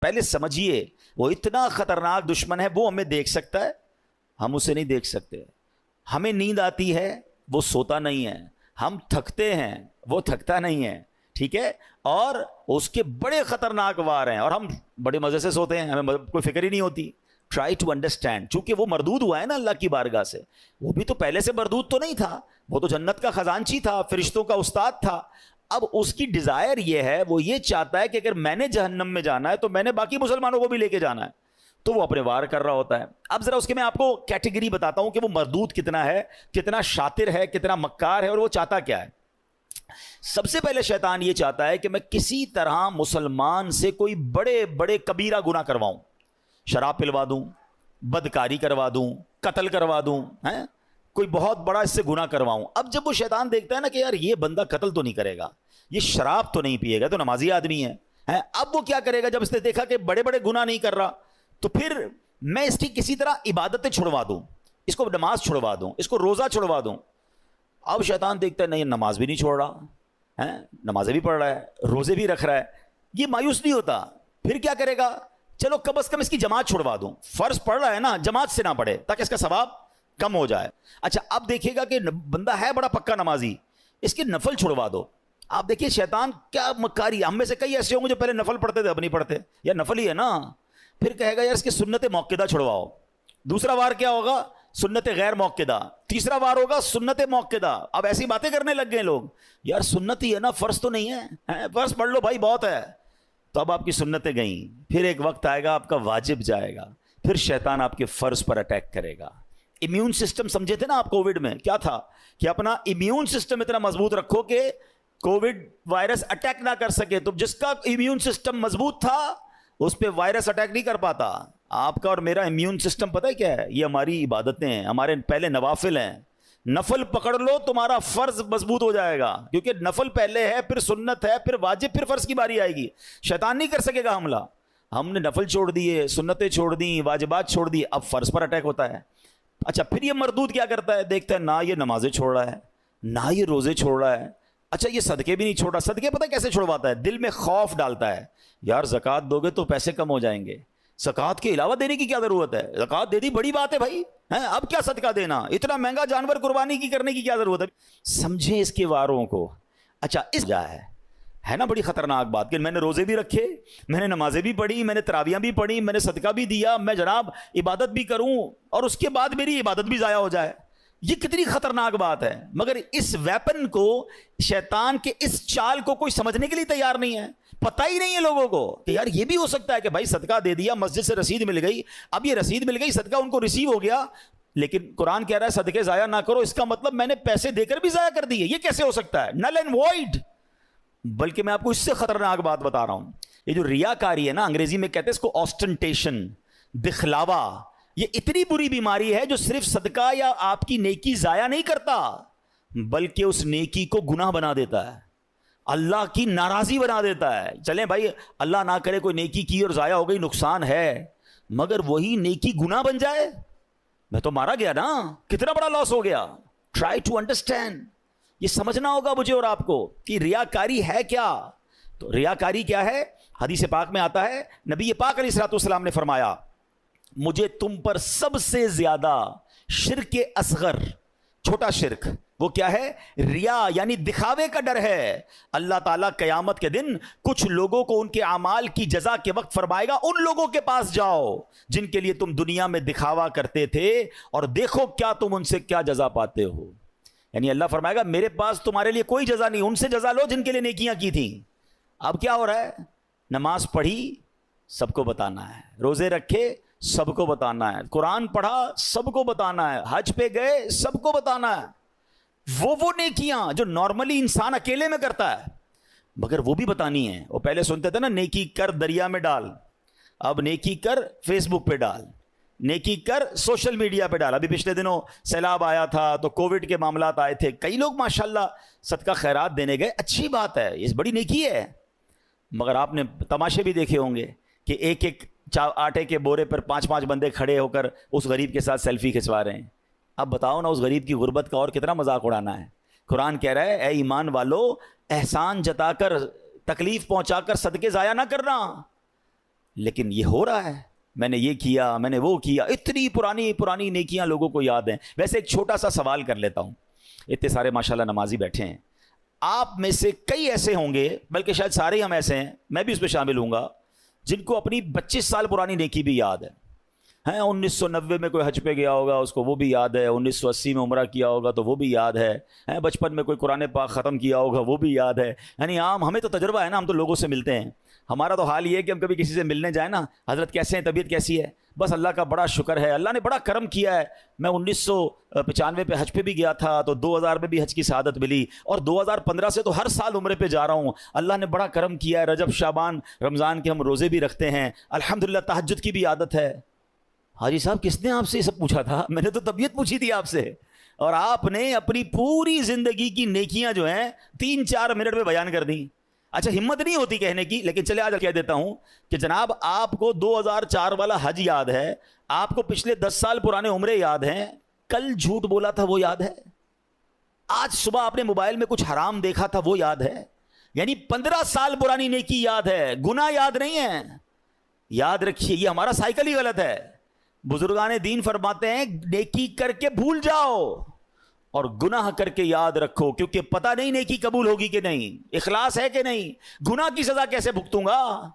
پہلے سمجھیے وہ اتنا خطرناک دشمن ہے، وہ ہمیں دیکھ سکتا ہے، ہم اسے نہیں دیکھ سکتے. ہمیں نیند آتی ہے، وہ سوتا نہیں ہے. ہم تھکتے ہیں، وہ تھکتا نہیں ہے. ٹھیک ہے، اور اس کے بڑے خطرناک وار ہیں اور ہم بڑے مزے سے سوتے ہیں، ہمیں کوئی فکر ہی نہیں ہوتی. Try to understand. چونکہ وہ مردود ہوا ہے نا اللہ کی بارگاہ سے، وہ بھی تو پہلے سے مردود تو نہیں تھا، وہ تو جنت کا خزانچی تھا، فرشتوں کا استاد تھا. اب اس کی ڈیزائر یہ ہے، وہ یہ چاہتا ہے کہ اگر میں نے جہنم میں جانا ہے تو میں نے باقی مسلمانوں کو بھی لے کے جانا ہے، تو وہ اپنے وار کر رہا ہوتا ہے. اب ذرا اس کے میں آپ کو کیٹیگری بتاتا ہوں کہ وہ مردود کتنا ہے، کتنا شاطر ہے، کتنا مکار ہے، اور وہ چاہتا کیا ہے. سب سے پہلے شیطان یہ چاہتا ہے کہ میں کسی طرح مسلمان سے کوئی بڑے بڑے کبیرہ گناہ کرواؤں، شراب پلوا دوں، بدکاری کروا دوں، قتل کروا دوں، کوئی بہت بڑا اس سے گناہ کرواؤں. اب جب وہ شیطان دیکھتا ہے نا کہ یار یہ بندہ قتل تو نہیں کرے گا، یہ شراب تو نہیں پیے گا، تو نمازی آدمی ہے، اب وہ کیا کرے گا؟ جب اس نے دیکھا کہ بڑے بڑے گناہ نہیں کر رہا، تو پھر میں اس کی کسی طرح عبادتیں چھڑوا دوں، اس کو نماز چھڑوا دوں، اس کو روزہ چھڑوا دوں. اب شیطان دیکھتا ہے نہیں، نماز بھی نہیں چھوڑ رہا ہے، نمازیں بھی پڑھ رہا ہے، روزے بھی رکھ رہا ہے، یہ مایوس نہیں ہوتا. پھر کیا کرے گا؟ چلو کم از کم اس کی جماعت چھڑوا دوں، فرض پڑھ رہا ہے نا، جماعت سے نہ پڑھے تاکہ اس کا ثواب کم ہو جائے. اچھا اب دیکھے گا کہ بندہ ہے بڑا پکا نمازی، اس کے نفل چھڑوا دو. آپ دیکھیے شیطان کیا مکاری. ہم میں سے کئی ایسے ہوں گے جو پہلے نفل پڑھتے تھے اب نہیں پڑھتے، یا نفل ہی ہے نا. پھر کہے گا یار اس کی سنت موقدہ چھڑواؤ. دوسرا وار کیا ہوگا؟ سنت غیر موقدہ. تیسرا وار ہوگا سنت موقدہ. اب ایسی باتیں کرنے لگ گئے لوگ، یار سنت ہی ہے نا، فرض تو نہیں ہے، فرض پڑھ لو بھائی بہت ہے. تو اب آپ کی سنتیں گئیں، پھر ایک وقت آئے گا آپ کا واجب جائے گا، پھر شیطان آپ کے فرض پر اٹیک کرے گا. امیون سسٹم سمجھے تھے نا آپ کووڈ میں کیا تھا؟ کہ اپنا امیون سسٹم اتنا مضبوط رکھو کہ کووڈ وائرس اٹیک نہ کر سکے. تو جس کا امیون سسٹم مضبوط تھا اس پہ وائرس اٹیک نہیں کر پاتا. آپ کا اور میرا امیون سسٹم پتہ ہے کیا ہے؟ یہ ہماری عبادتیں ہیں، ہمارے پہلے نوافل ہیں. نفل پکڑ لو تمہارا فرض مضبوط ہو جائے گا، کیونکہ نفل پہلے ہے، پھر سنت ہے، پھر واجب، پھر فرض کی باری آئے گی. شیطان نہیں کر سکے گا حملہ. ہم نے نفل چھوڑ دیے، سنتیں چھوڑ دیں، واجبات چھوڑ دی، اب فرض پر اٹیک ہوتا ہے. اچھا پھر یہ مردود کیا کرتا ہے؟ دیکھتا ہے نہ یہ نمازیں چھوڑ رہا ہے، نہ یہ روزے چھوڑ رہا ہے، اچھا یہ صدقے بھی نہیں چھوڑ رہا. صدقے پتہ کیسے چھوڑواتا ہے؟ دل میں خوف ڈالتا ہے، یار زکوٰۃ دو گے تو پیسے کم ہو جائیں گے، زکوٰۃ کے علاوہ دینے کی کیا ضرورت ہے؟ زکوٰۃ دے دی بڑی بات ہے بھائی، اب کیا صدقہ دینا، اتنا مہنگا جانور قربانی کی کرنے کی کیا ضرورت ہے؟ سمجھیں اس کے واروں کو. اچھا اس جا ہے نا بڑی خطرناک بات کہ میں نے روزے بھی رکھے، میں نے نمازیں بھی پڑھی، میں نے تراویحیں بھی پڑھی، میں نے صدقہ بھی دیا، میں جناب عبادت بھی کروں اور اس کے بعد میری عبادت بھی ضائع ہو جائے. یہ کتنی خطرناک بات ہے. مگر اس ویپن کو، شیطان کے اس چال کو کوئی سمجھنے کے لیے تیار نہیں ہے. پتہ ہی نہیں ہے لوگوں کو کہ یار یہ بھی ہو سکتا ہے کہ بھائی صدقہ دے دیا، مسجد سے رسید مل گئی، اب یہ رسید مل گئی، صدقہ ان کو ریسیو ہو گیا، لیکن قرآن کہہ رہا ہے صدقے ضائع نہ کرو. اس کا مطلب میں نے پیسے دے کر بھی ضائع کر دیے. یہ کیسے ہو سکتا ہے؟ Null and void. بلکہ میں آپ کو اس سے خطرناک بات بتا رہا ہوں. یہ جو ریاکاری ہے نا، انگریزی میں کہتے ہیں اس کو آسٹنٹیشن، دکھلاوا. یہ اتنی بری بیماری ہے جو صرف صدقہ یا آپ کی نیکی ضائع نہیں کرتا، بلکہ اس نیکی کو گناہ بنا دیتا ہے، اللہ کی ناراضی بنا دیتا ہے. چلیں بھائی اللہ نہ کرے کوئی نیکی کی اور ضائع ہو گئی، نقصان ہے، مگر وہی نیکی گناہ بن جائے، میں تو مارا گیا نا، کتنا بڑا لاس ہو گیا. Try to understand. یہ سمجھنا ہوگا مجھے اور آپ کو کہ ریاکاری ہے کیا. تو ریاکاری کیا ہے؟ حدیث پاک میں آتا ہے، نبی پاک علیہ الصلوۃ والسلام نے فرمایا، مجھے تم پر سب سے زیادہ شرک اصغر، چھوٹا شرک، وہ کیا ہے؟ ریا، یعنی دکھاوے کا ڈر ہے. اللہ تعالیٰ قیامت کے دن کچھ لوگوں کو ان کے اعمال کی جزا کے وقت فرمائے گا، ان لوگوں کے پاس جاؤ جن کے لیے تم دنیا میں دکھاوا کرتے تھے اور دیکھو کیا تم ان سے کیا جزا پاتے ہو. یعنی اللہ فرمائے گا میرے پاس تمہارے لیے کوئی جزا نہیں، ان سے جزا لو جن کے لیے نیکیاں کی تھیں. اب کیا ہو رہا ہے؟ نماز پڑھی سب کو بتانا ہے، روزے رکھے سب کو بتانا ہے، قرآن پڑھا سب کو بتانا ہے، حج پہ گئے سب کو بتانا ہے. وہ نیکیاں جو نارملی انسان اکیلے میں کرتا ہے مگر وہ بھی بتانی ہے. وہ پہلے سنتے تھے نا نیکی کر دریا میں ڈال، اب نیکی کر فیس بک پہ ڈال، نیکی کر سوشل میڈیا پہ ڈال. ابھی پچھلے دنوں سیلاب آیا تھا تو کووڈ کے معاملات آئے تھے، کئی لوگ ماشاءاللہ صدقہ خیرات دینے گئے، اچھی بات ہے، یہ بڑی نیکی ہے. مگر آپ نے تماشے بھی دیکھے ہوں گے کہ ایک ایک آٹے کے بورے پر 5 بندے کھڑے ہو کر اس غریب کے ساتھ سیلفی کھنچوا رہے ہیں. اب بتاؤ نا اس غریب کی غربت کا اور کتنا مذاق اڑانا ہے. قرآن کہہ رہا ہے اے ایمان والو، احسان جتا کر، تکلیف پہنچا کر صدقے ضائع نہ کرنا. لیکن یہ ہو رہا ہے، میں نے یہ کیا، میں نے وہ کیا، اتنی پرانی پرانی نیکیاں لوگوں کو یاد ہیں۔ ویسے ایک چھوٹا سا سوال کر لیتا ہوں، اتنے سارے ماشاءاللہ نمازی بیٹھے ہیں، آپ میں سے کئی ایسے ہوں گے، بلکہ شاید سارے ہی ہم ایسے ہیں، میں بھی اس پہ شامل ہوں گا، جن کو اپنی 25 سال پرانی نیکی بھی یاد ہے۔ 1990 میں کوئی حج پہ گیا ہوگا، اس کو وہ بھی یاد ہے، 1980 میں عمرہ کیا ہوگا تو وہ بھی یاد ہے، بچپن میں کوئی قرآن پاک ختم کیا ہوگا وہ بھی یاد ہے۔ یعنی عام ہمیں تو تجربہ ہے نا، ہم تو لوگوں سے ملتے ہیں، ہمارا تو حال یہ ہے کہ ہم کبھی کسی سے ملنے جائیں نا، حضرت کیسے ہیں، طبیعت کیسی ہے، بس اللہ کا بڑا شکر ہے، اللہ نے بڑا کرم کیا ہے۔ میں 1995 پہ حج پہ بھی گیا تھا تو 2000 میں بھی حج کی سعادت ملی، اور 2015 سے تو ہر سال عمرے پہ جا رہا ہوں، اللہ نے بڑا کرم کیا ہے، رجب شعبان رمضان کے ہم روزے بھی رکھتے ہیں، الحمدللہ تہجد کی بھی عادت ہے۔ حاجی صاحب کس نے آپ سے یہ سب پوچھا تھا؟ میں نے تو طبیعت پوچھی تھی آپ سے، اور آپ نے اپنی پوری زندگی کی نیکیاں جو ہیں 3-4 منٹ میں بیان کر دیں۔ اچھا ہمت نہیں ہوتی کہنے کی، لیکن چلے آج کہہ دیتا ہوں کہ جناب آپ کو 2004 والا حج یاد ہے، آپ کو پچھلے 10 سال پرانے عمرے یاد ہیں، کل جھوٹ بولا تھا وہ یاد ہے، آج صبح آپ نے موبائل میں کچھ حرام دیکھا تھا وہ یاد ہے، یعنی 15 سال پرانی نیکی یاد ہے، گناہ یاد نہیں ہے۔ یاد رکھیے یہ ہمارا سائیکل ہی غلط ہے۔ بزرگان دین فرماتے ہیں نیکی کر کے بھول جاؤ اور گناہ کر کے یاد رکھو، کیونکہ پتہ نہیں نیکی قبول ہوگی کہ نہیں، اخلاص ہے کہ نہیں، گناہ کی سزا کیسے بھگتوں گا۔